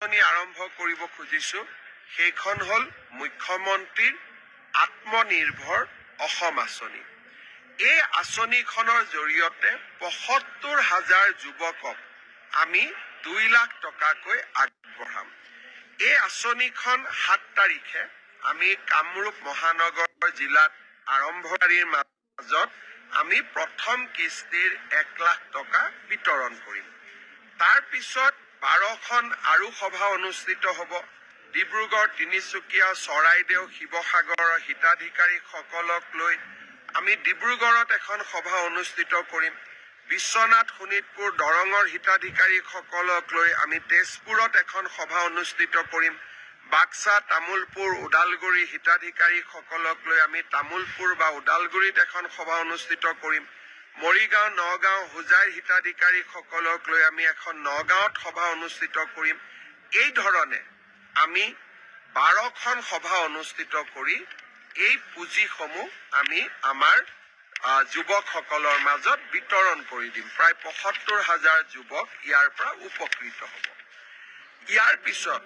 আঁচনি আৰম্ভ কৰিব খুজিছো সেইখন হ'ল মুখ্যমন্ত্ৰীৰ আত্মনিৰ্ভৰ অসম আঁচনি। এই আঁচনিখনৰ জৰিয়তে ৭৫,০০০ যুৱকক আমি ২ লাখ টকাকৈ আগবঢ়াম। এই আঁচনিখন ৭ তাৰিখে আমি কামৰূপ মহানগৰ জিলাত আৰম্ভকাৰীৰ মাজত আমি প্ৰথম কিস্তিৰ ১ লাখ টকা বিতৰণ কৰিম। তাৰ পিছত ১২খন আৰু সভা অনুষ্ঠিত হ'ব। ডিব্ৰুগড়, তিনিচুকীয়া, চৰাইদেউ, শিৱসাগৰৰ হিতাধিকাৰীসকলক লৈ আমি ডিব্ৰুগড়ত এখন সভা অনুষ্ঠিত কৰিম। বিশ্বনাথ, শোণিতপুৰ, দৰঙৰ হিতাধিকাৰীসকলক লৈ আমি তেজপুৰত এখন সভা অনুষ্ঠিত কৰিম। বাক্সা, তামুলপুৰ, ওদালগুৰি হিতাধিকাৰীসকলক লৈ আমি তামুলপুৰ বা ওদালগুৰিত এখন সভা অনুষ্ঠিত কৰিম। মৰিগাঁও, নগাঁও, হোজাইৰ হিতাধিকাৰীসকলক লৈ আমি এখন নগাঁৱত সভা অনুষ্ঠিত কৰিম। এই ধৰণে আমি ১২খন সভা অনুষ্ঠিত কৰি এই পুঁজিসমূহ আমি আমাৰ যুৱকসকলৰ মাজত বিতৰণ কৰি দিম। প্ৰায় ৭৫,০০০ যুৱক ইয়াৰ পৰা উপকৃত হ'ব। ইয়াৰ পিছত